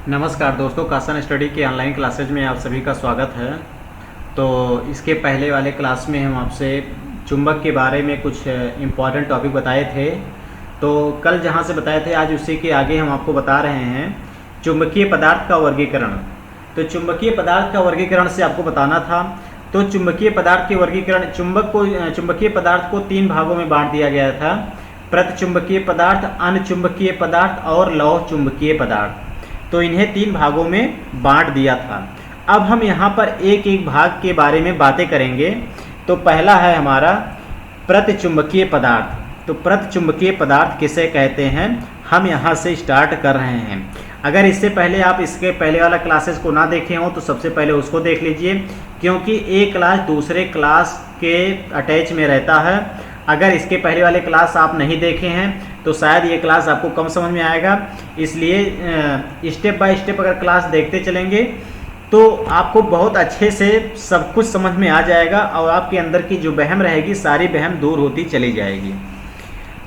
नमस्कार दोस्तों, कासन स्टडी के ऑनलाइन क्लासेज में आप सभी का स्वागत है। तो इसके पहले वाले क्लास में हम आपसे चुंबक के बारे में कुछ इम्पॉर्टेंट टॉपिक बताए थे। तो कल जहां से बताए थे आज उसी के आगे हम आपको बता रहे हैं चुंबकीय पदार्थ का वर्गीकरण। तो चुंबकीय पदार्थ का वर्गीकरण से आपको बताना था। तो चुंबकीय पदार्थ के वर्गीकरण चुंबकीय पदार्थ को 3 भागों में बांट दिया गया था: प्रतिचुंबकीय पदार्थ, अनचुंबकीय पदार्थ और लौह चुंबकीय पदार्थ। तो इन्हें 3 भागों में बांट दिया था। अब हम यहाँ पर एक एक भाग के बारे में बातें करेंगे। तो पहला है हमारा प्रतिचुंबकीय पदार्थ। तो प्रतिचुंबकीय पदार्थ किसे कहते हैं, हम यहाँ से स्टार्ट कर रहे हैं। अगर इससे पहले आप इसके पहले वाला क्लासेस को ना देखे हों तो सबसे पहले उसको देख लीजिए, क्योंकि एक क्लास दूसरे क्लास के अटैच में रहता है। अगर इसके पहले वाले क्लास आप नहीं देखे हैं तो शायद ये क्लास आपको कम समझ में आएगा। इसलिए स्टेप बाय स्टेप अगर क्लास देखते चलेंगे तो आपको बहुत अच्छे से सब कुछ समझ में आ जाएगा और आपके अंदर की जो वहम रहेगी सारी वहम दूर होती चली जाएगी।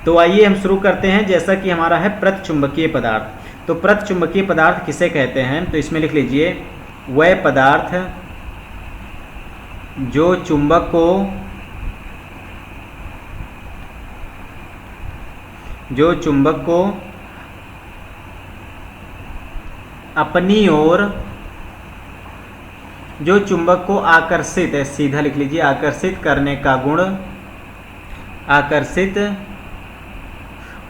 तो आइए हम शुरू करते हैं। जैसा कि हमारा है प्रतिचुंबकीय पदार्थ। तो प्रतिचुंबकीय पदार्थ किसे कहते हैं, तो इसमें लिख लीजिए वह पदार्थ जो चुंबक को अपनी ओर, जो चुंबक को आकर्षित, सीधा लिख लीजिए, आकर्षित करने का गुण, आकर्षित,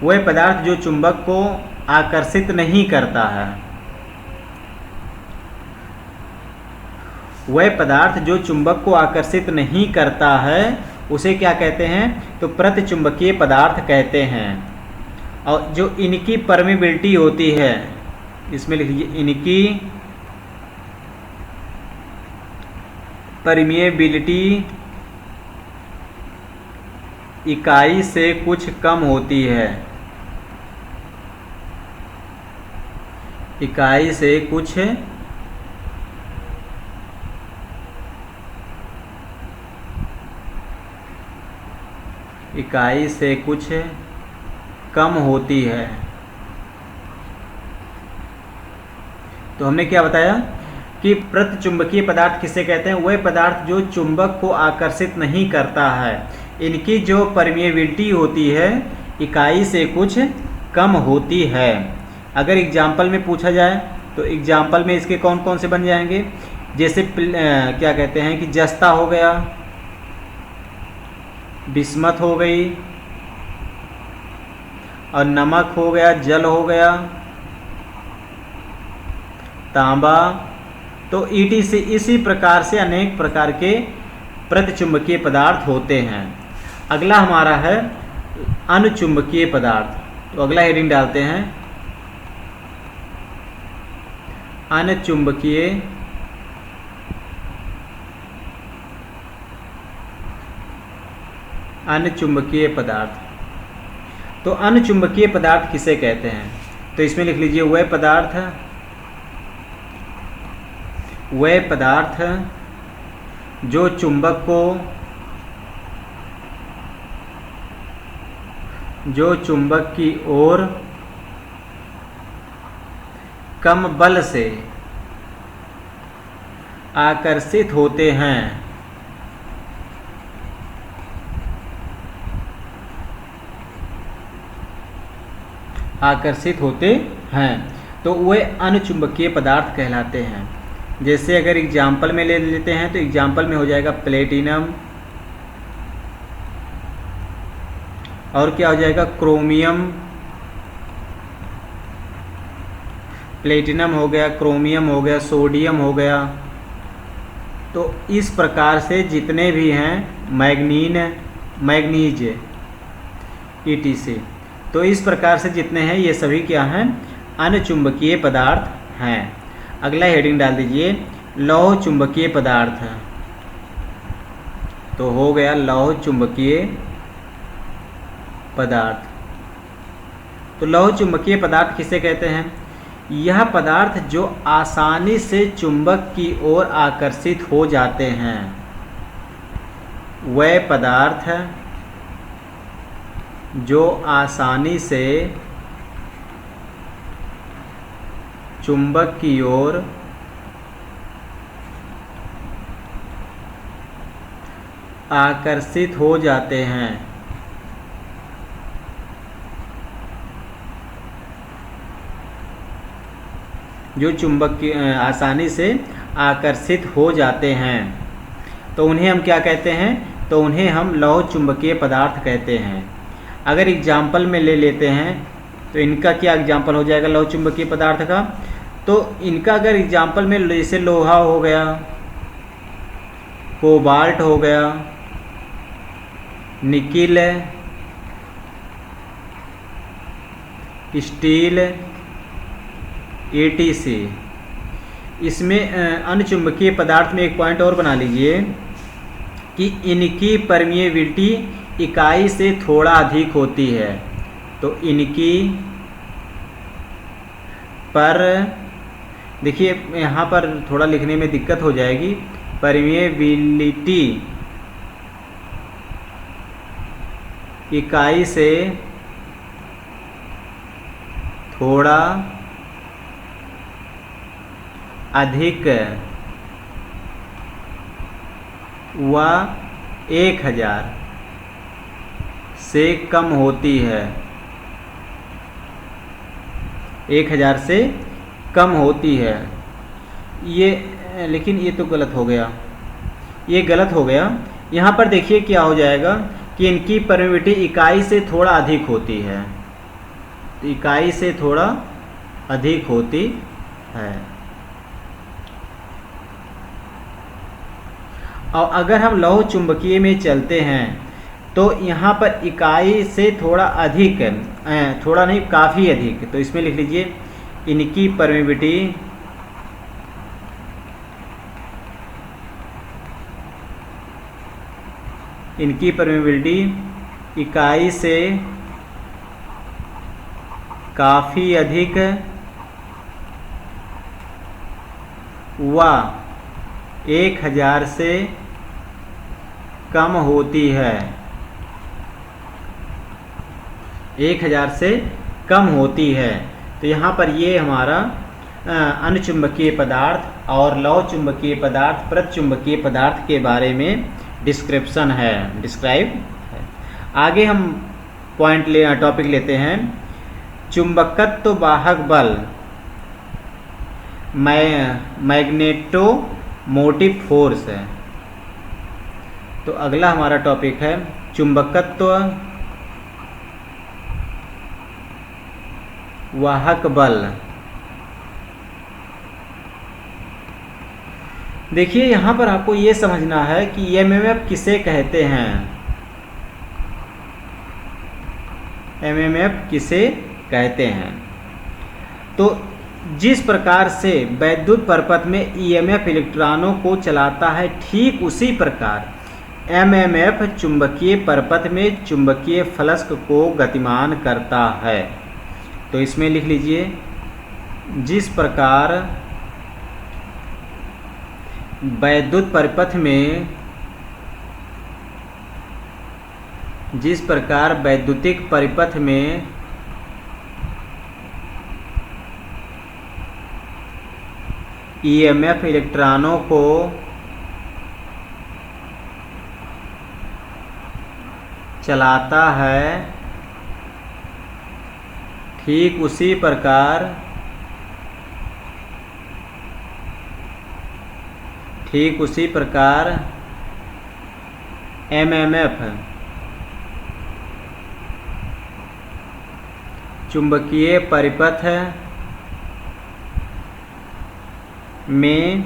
वह पदार्थ जो चुंबक को आकर्षित नहीं करता है, वह पदार्थ जो चुंबक को आकर्षित नहीं करता है उसे क्या कहते हैं, तो प्रतिचुंबकीय पदार्थ कहते हैं। और जो इनकी परमिबिलिटी होती है, इसमें लिख लीजिए इनकी परमिएबिलिटी इकाई से कुछ कम होती है, इकाई से कुछ कम होती है। तो हमने क्या बताया कि प्रतिचुंबकीय पदार्थ किसे कहते हैं, वह पदार्थ जो चुंबक को आकर्षित नहीं करता है, इनकी जो परमिएबिलिटी होती है इकाई से कुछ कम होती है। अगर एग्जाम्पल में पूछा जाए तो एग्जाम्पल में इसके कौन कौन से बन जाएंगे, जैसे क्या कहते हैं कि जस्ता हो गया, बिस्मत हो गई, और नमक हो गया, जल हो गया, तांबा। तो इसी प्रकार से अनेक प्रकार के प्रतिचुंबकीय पदार्थ होते हैं। अगला हमारा है अनचुंबकीय पदार्थ। तो अगला हेडिंग डालते हैं अनचुंबकीय पदार्थ। तो अनचुंबकीय पदार्थ किसे कहते हैं, तो इसमें लिख लीजिए वह पदार्थ जो चुंबक की ओर कम बल से आकर्षित होते हैं, तो वे अनचुंबकीय पदार्थ कहलाते हैं। जैसे अगर एग्जाम्पल में ले लेते हैं तो एग्जाम्पल में हो जाएगा प्लेटिनम, और क्या हो जाएगा क्रोमियम, प्लेटिनम हो गया, क्रोमियम हो गया, सोडियम हो गया। तो इस प्रकार से जितने भी हैं, मैग्नीज ETC, तो इस प्रकार से जितने हैं ये सभी क्या हैं, अनचुंबकीय पदार्थ हैं। अगला हेडिंग डाल दीजिए लौह चुंबकीय पदार्थ। तो हो गया लौह चुंबकीय पदार्थ। तो लौह चुंबकीय पदार्थ किसे कहते हैं, यह पदार्थ जो आसानी से चुंबक की ओर आकर्षित हो जाते हैं, वह पदार्थ जो आसानी से चुंबक की ओर आकर्षित हो जाते हैं। जो चुंबक की आसानी से आकर्षित हो जाते हैं तो उन्हें हम क्या कहते हैं? तो उन्हें हम लौह चुंबकीय पदार्थ कहते हैं। अगर एग्जाम्पल में ले लेते हैं तो इनका क्या एग्जाम्पल हो जाएगा लौह चुंबकीय पदार्थ का? तो इनका अगर एग्जाम्पल में जैसे लोहा हो गया, कोबाल्ट हो गया, निकिल, स्टील, etc। इसमें अन्य चुंबकीय पदार्थ में एक पॉइंट और बना लीजिए कि इनकी परमिएबिलिटी इकाई से थोड़ा अधिक होती है। तो इनकी पर देखिए यहाँ पर थोड़ा लिखने में दिक्कत हो जाएगी। परमिएबिलिटी इकाई से थोड़ा अधिक व 1000 से कम होती है। 1000 से कम होती है। ये लेकिन ये तो गलत हो गया, ये गलत हो गया। यहाँ पर देखिए क्या हो जाएगा कि इनकी परमिएबिलिटी इकाई से थोड़ा अधिक होती है। तो इकाई से थोड़ा अधिक होती है। और अगर हम लौह चुंबकीय में चलते हैं तो यहाँ पर इकाई से थोड़ा अधिक, थोड़ा नहीं काफ़ी अधिक, तो इसमें लिख लीजिए इनकी परमिएबिलिटी इकाई से काफ़ी अधिक व 1000 से कम होती है। 1000 से कम होती है। तो यहाँ पर ये हमारा अन्य चुंबकीय पदार्थ और लौह चुंबकीय पदार्थ, प्रचुंबकीय पदार्थ के बारे में डिस्क्रिप्शन है, डिस्क्राइब है। आगे हम टॉपिक लेते हैं चुंबकत्व वाहक बल, मैग्नेटो मोटिव फोर्स है। तो अगला हमारा टॉपिक है चुंबकत्व वाहक बल। देखिए यहाँ पर आपको ये समझना है कि एमएमएफ किसे कहते हैं। एमएमएफ किसे कहते हैं? तो जिस प्रकार से वैद्युत परिपथ में ईएमएफ इलेक्ट्रॉनों को चलाता है, ठीक उसी प्रकार एमएमएफ चुंबकीय परिपथ में चुंबकीय फ्लक्स को गतिमान करता है। तो इसमें लिख लीजिए जिस प्रकार वैद्युत परिपथ में, जिस प्रकार वैद्युतिक परिपथ में ईएमएफ इलेक्ट्रॉनों को चलाता है, ठीक उसी प्रकार एमएमएफ चुंबकीय परिपथ में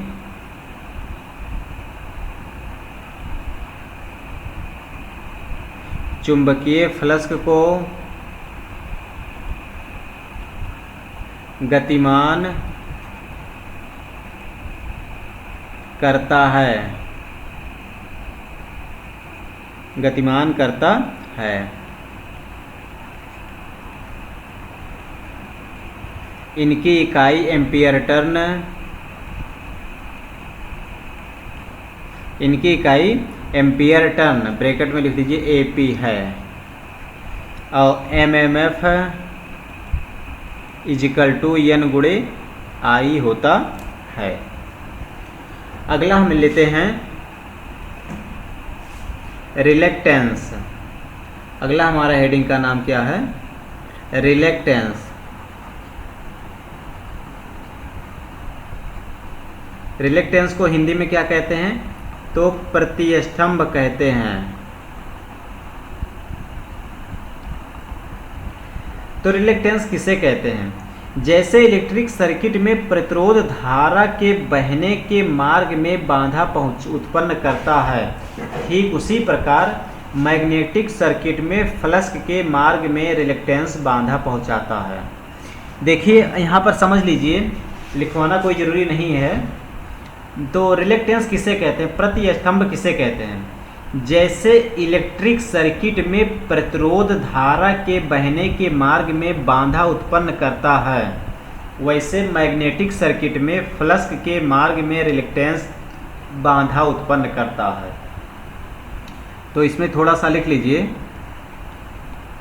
चुंबकीय फ्लक्स को गतिमान करता है, गतिमान करता है। इनकी इकाई एम्पियर टर्न, इनकी इकाई एम्पियर टर्न ब्रैकेट में लिख दीजिए एपी है। और एमएमएफ इजिकल टू एन गुणे I होता है। अगला हम लेते हैं रिलेक्टेंस। अगला हमारा हेडिंग का नाम क्या है? रिलेक्टेंस। रिलेक्टेंस को हिंदी में क्या कहते हैं? तो प्रतिस्तंभ कहते हैं। तो रिलेक्टेंस किसे कहते हैं? जैसे इलेक्ट्रिक सर्किट में प्रतिरोध धारा के बहने के मार्ग में बाधा उत्पन्न करता है, ठीक उसी प्रकार मैग्नेटिक सर्किट में फ्लक्स के मार्ग में रिलेक्टेंस बाधा पहुंचाता है। देखिए यहाँ पर समझ लीजिए, लिखवाना कोई ज़रूरी नहीं है। तो रिलेक्टेंस किसे कहते हैं? प्रतिस्तंभ किसे कहते हैं? जैसे इलेक्ट्रिक सर्किट में प्रतिरोध धारा के बहने के मार्ग में बाधा उत्पन्न करता है, वैसे मैग्नेटिक सर्किट में फ्लक्स के मार्ग में रिलेक्टेंस बाधा उत्पन्न करता है। तो इसमें थोड़ा सा लिख लीजिए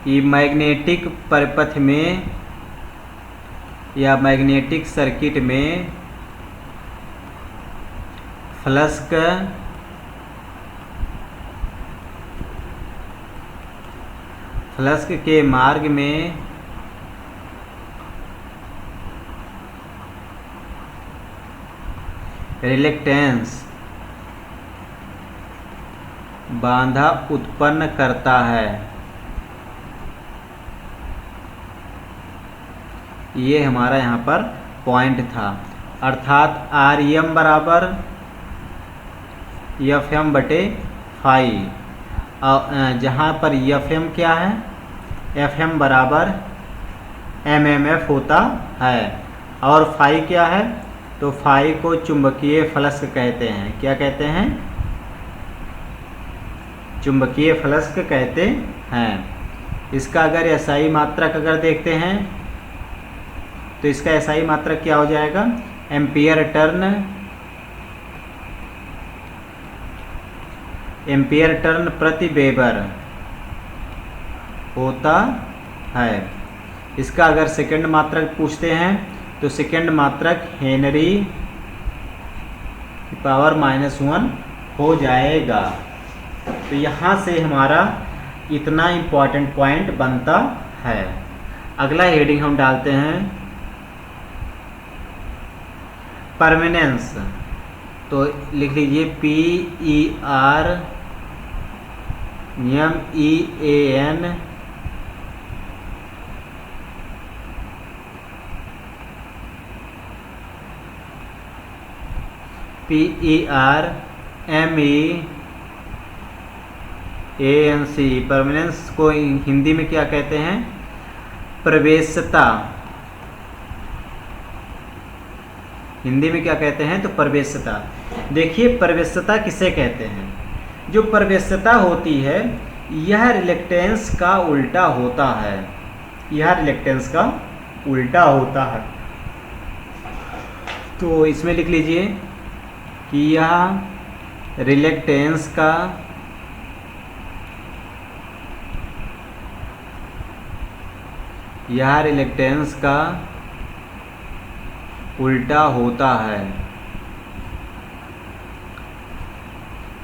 कि मैग्नेटिक परिपथ में या मैग्नेटिक सर्किट में फ्लक्स के मार्ग में रिलेक्टेंस बाधा उत्पन्न करता है। ये हमारा यहाँ पर पॉइंट था। अर्थात Rem बराबर Fm बटे फाई, जहाँ पर Fm क्या है? Fm बराबर mmf होता है। और फाई क्या है? तो फाई को चुंबकीय फ्लक्स कहते हैं। क्या कहते हैं? चुंबकीय फ्लक्स कहते हैं। इसका अगर एसआई मात्रक अगर देखते हैं तो इसका एसआई मात्रक क्या हो जाएगा? एम्पियर टर्न प्रति वेबर होता है। इसका अगर सेकंड मात्रक पूछते हैं तो सेकंड मात्रक हेनरी की पावर -1 हो जाएगा। तो यहाँ से हमारा इतना इम्पॉर्टेंट पॉइंट बनता है। अगला हेडिंग हम डालते हैं परमानेंस। तो लिख लीजिए PERMEAN परमानेंस को हिंदी में क्या कहते हैं? प्रवेशता। हिंदी में क्या कहते हैं? तो प्रवेशता। देखिए प्रवेशता किसे कहते हैं? जो प्रवेशता होती है यह रिलेक्टेंस का उल्टा होता है। यह रिलेक्टेंस का उल्टा होता है। तो इसमें लिख लीजिए कि यह रिलेक्टेंस का उल्टा होता है।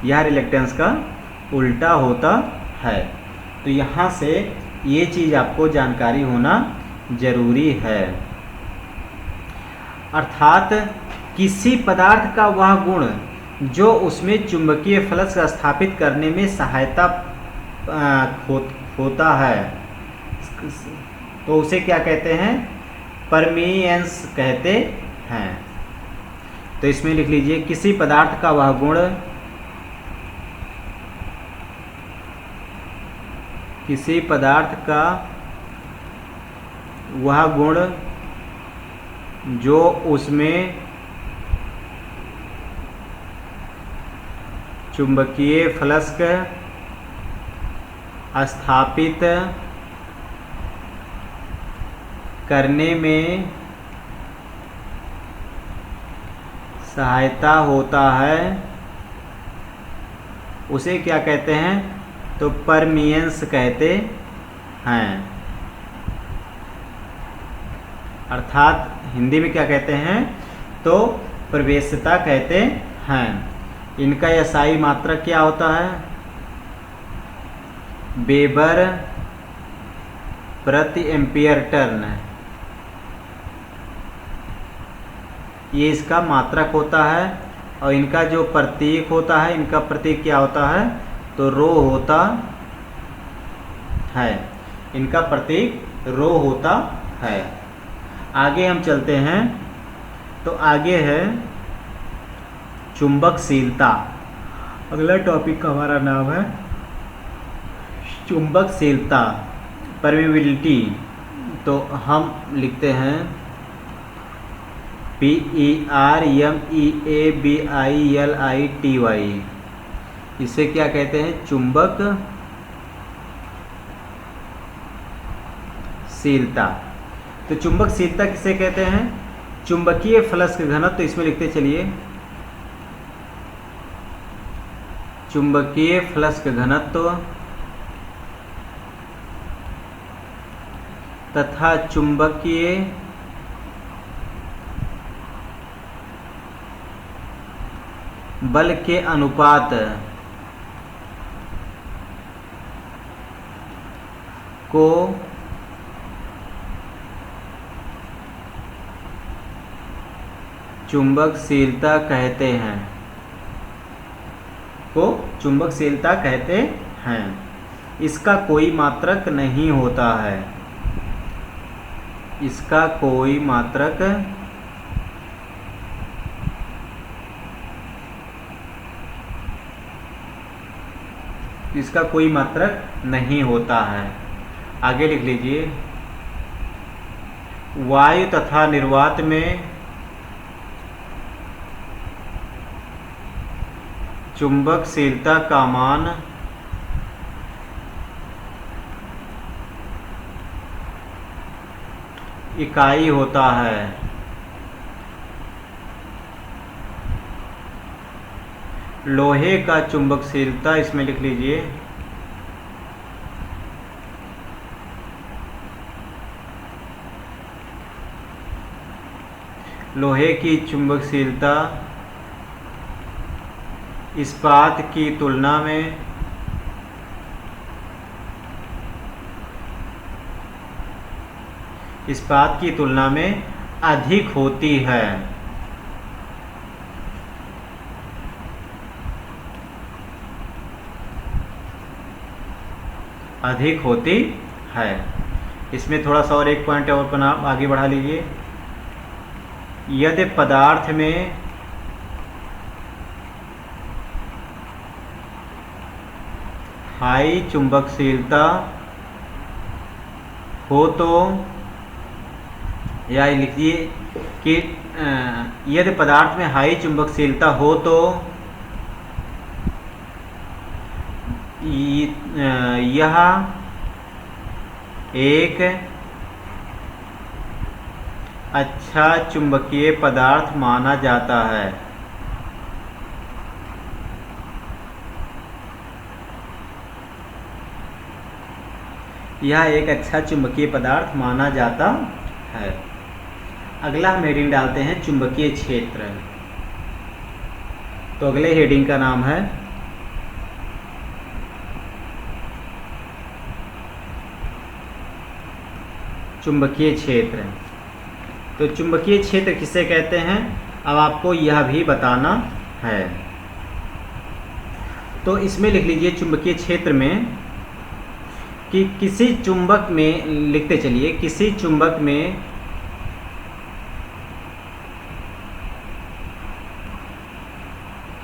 यह रिलेक्टेंस का उल्टा होता है। तो यहाँ से ये चीज़ आपको जानकारी होना जरूरी है। अर्थात किसी पदार्थ का वह गुण जो उसमें चुंबकीय फ्लक्स स्थापित करने में सहायता होता है, तो उसे क्या कहते हैं? परमिएंस कहते हैं। तो इसमें लिख लीजिए किसी पदार्थ का वह गुण जो उसमें चुंबकीय फ्लक्स स्थापित करने में सहायता होता है, उसे क्या कहते हैं? तो परमिएंस कहते हैं। अर्थात हिंदी में क्या कहते हैं, तो प्रवेश्यता कहते हैं। इनका एसआई मात्रक क्या होता है, वेबर प्रति एम्पियर टर्न, ये इसका मात्रक होता है। और इनका जो प्रतीक होता है, इनका प्रतीक क्या होता है, तो रो होता है। इनका प्रतीक रो होता है। आगे हम चलते हैं, तो आगे है चुंबकशीलता। अगला टॉपिक का हमारा नाम है चुंबकशीलता, परमेबिलिटी। तो हम लिखते हैं PERMEABILITY। इसे क्या कहते हैं, चुंबकशीलता। तो चुंबकशीलता किसे कहते हैं, चुंबकीय फ्लक्स का घनत्व। तो इसमें लिखते चलिए चुंबकीय फ्लक्स का घनत्व तथा चुंबकीय बल के अनुपात को चुंबकशीलता कहते हैं, चुंबकशीलता कहते हैं। इसका कोई मात्रक नहीं होता है, इसका कोई मात्रक नहीं होता है। आगे लिख लीजिए, वायु तथा निर्वात में चुंबकशीलता का मान इकाई होता है। लोहे का चुंबकशीलता, इसमें लिख लीजिए लोहे की चुंबकशीलता इस्पात की तुलना में अधिक होती है। इसमें थोड़ा सा और एक पॉइंट और बना, आगे बढ़ा लीजिए। यदि पदार्थ में हाई चुंबकशीलता हो तो, या लिखिए कि यदि पदार्थ में हाई चुंबकशीलता हो तो यह एक अच्छा चुंबकीय पदार्थ माना जाता है। यह एक अच्छा चुंबकीय पदार्थ माना जाता है। अगला हम हेडिंग डालते हैं चुंबकीय क्षेत्र। तो अगले हेडिंग का नाम है चुंबकीय क्षेत्र। तो चुंबकीय क्षेत्र किसे कहते हैं, अब आपको यह भी बताना है। तो इसमें लिख लीजिए चुंबकीय क्षेत्र में कि किसी चुंबक में, लिखते चलिए, किसी चुंबक में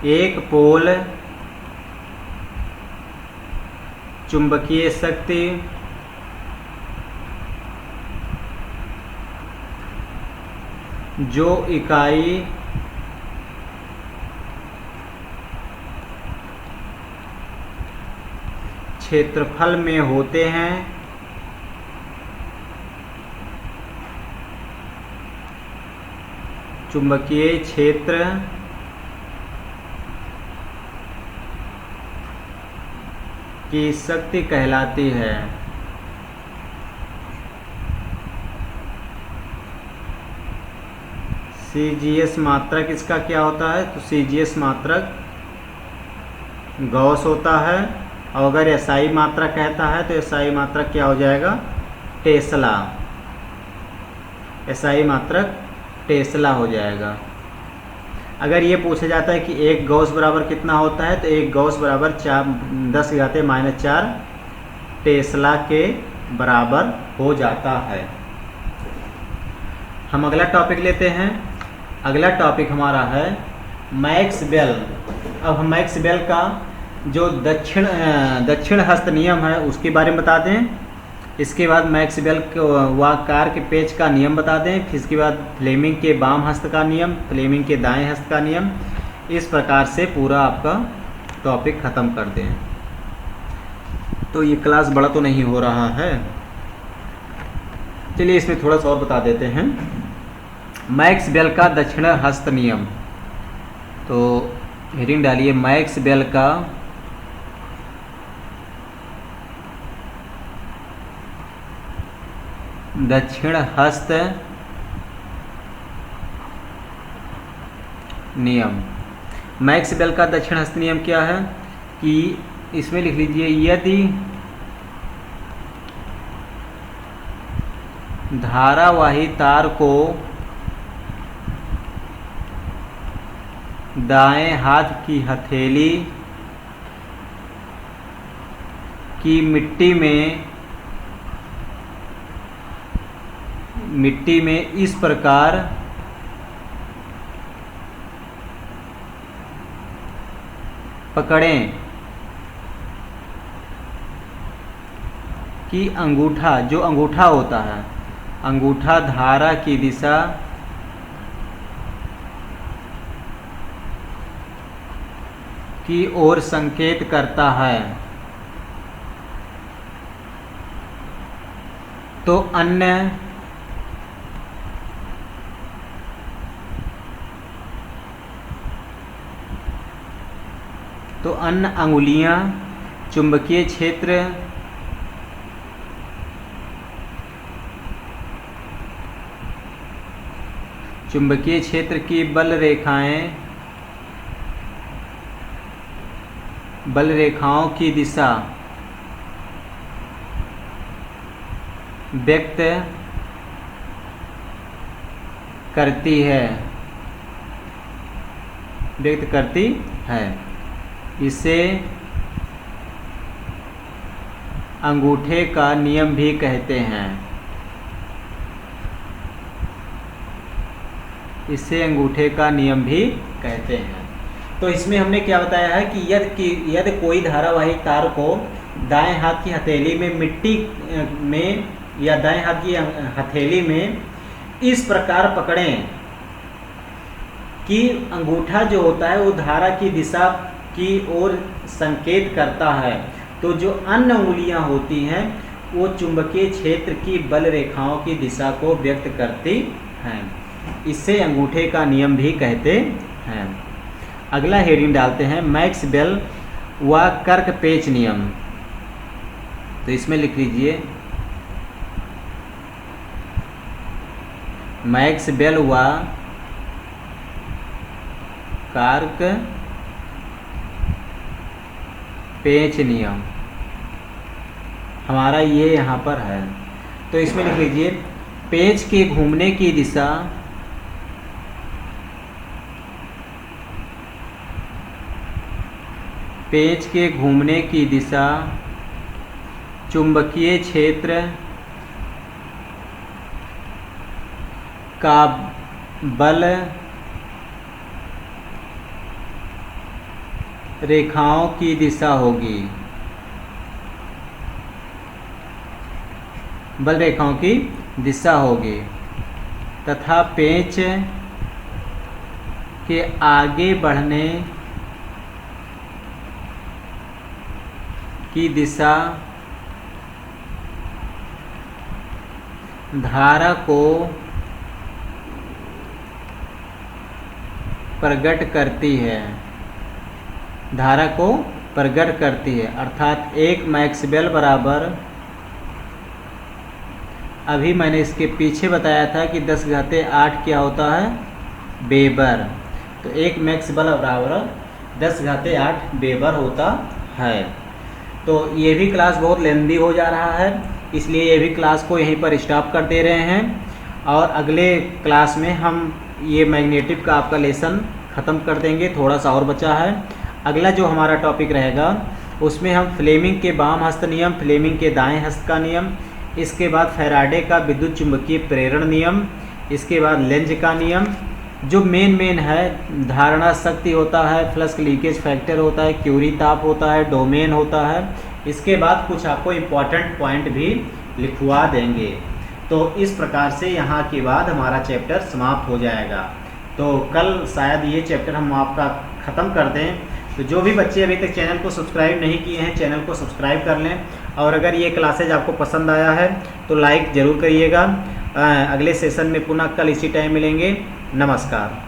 एक पोल चुंबकीय शक्ति जो इकाई क्षेत्रफल में होते हैं चुंबकीय क्षेत्र की शक्ति कहलाती है। CGS मात्रक इसका क्या होता है? तो CGS मात्रक गॉस होता है, और अगर SI मात्रक कहता है तो SI मात्रक क्या हो जाएगा? टेस्ला। SI मात्रक टेस्ला हो जाएगा। अगर ये पूछा जाता है कि एक गॉस बराबर कितना होता है, तो एक गॉस बराबर 10⁻⁻⁴ टेस्ला के बराबर हो जाता है। हम अगला टॉपिक लेते हैं। अगला टॉपिक हमारा है मैक्स बेल। अब हम मैक्स बेल का जो दक्षिण हस्त नियम है उसके बारे में बता दें। इसके बाद मैक्स बेल व कार के पेच का नियम बता दें। फिर इसके बाद फ्लेमिंग के बाम हस्त का नियम, फ्लेमिंग के दाएं हस्त का नियम। इस प्रकार से पूरा आपका टॉपिक ख़त्म कर दें। तो ये क्लास बड़ा तो नहीं हो रहा है, चलिए इसमें थोड़ा सा और बता देते हैं। मैक्स बेल का दक्षिण हस्त नियम, तो हेडिंग डालिए मैक्स बेल का दक्षिण हस्त नियम। मैक्स बेल का दक्षिण हस्त नियम क्या है कि इसमें लिख लीजिए, यदि धारावाही तार को दाएं हाथ की हथेली की मिट्टी में इस प्रकार पकड़ें कि अंगूठा, जो अंगूठा होता है, अंगूठा धारा की दिशा की ओर संकेत करता है, तो अन्य अंगुलियां चुंबकीय क्षेत्र की बल रेखाओं की दिशा व्यक्त करती है। इसे अंगूठे का नियम भी कहते हैं। तो इसमें हमने क्या बताया है कि यदि कोई धारावाही तार को दाएं हाथ की हथेली में मिट्टी में या दाएं हाथ की हथेली में इस प्रकार पकड़ें कि अंगूठा जो होता है वो धारा की दिशा की ओर संकेत करता है, तो जो अन्य उंगलियां होती हैं वो चुंबकीय क्षेत्र की बल रेखाओं की दिशा को व्यक्त करती हैं। इसे अंगूठे का नियम भी कहते हैं। अगला हेडिंग डालते हैं मैक्स बेल व कर्क पेच नियम। तो इसमें लिख लीजिए मैक्स बेल व कर्क पेच नियम हमारा ये यहाँ पर है। तो इसमें लिख लीजिए पेच के घूमने की दिशा चुंबकीय क्षेत्र का बल रेखाओं की दिशा होगी, तथा पेंच के आगे बढ़ने की दिशा धारा को प्रकट करती है। अर्थात एक मैक्स बेल बराबर, अभी मैंने इसके पीछे बताया था कि 10⁸ क्या होता है, वेबर। तो 1 मैक्स बल बराबर 10⁸ वेबर होता है। तो ये भी क्लास बहुत लेंदी हो जा रहा है, इसलिए ये भी क्लास को यहीं पर स्टॉप कर दे रहे हैं। और अगले क्लास में हम ये मैग्नेटिक का आपका लेसन ख़त्म कर देंगे, थोड़ा सा और बचा है। अगला जो हमारा टॉपिक रहेगा उसमें हम फ्लेमिंग के बाम हस्त नियम, फ्लेमिंग के दाएं हस्त का नियम, इसके बाद फैराडे का विद्युत चुंबकीय प्रेरण नियम, इसके बाद लेंज का नियम, जो मेन है धारणा शक्ति होता है, फ्लक्स लीकेज फैक्टर होता है, क्यूरी ताप होता है, डोमेन होता है। इसके बाद कुछ आपको इम्पॉर्टेंट पॉइंट भी लिखवा देंगे। तो इस प्रकार से यहाँ के बाद हमारा चैप्टर समाप्त हो जाएगा। तो कल शायद ये चैप्टर हम आपका ख़त्म कर दें। तो जो भी बच्चे अभी तक चैनल को सब्सक्राइब नहीं किए हैं, चैनल को सब्सक्राइब कर लें। और अगर ये क्लासेज आपको पसंद आया है तो लाइक ज़रूर करिएगा। अगले सेशन में पुनः कल इसी टाइम मिलेंगे। नमस्कार।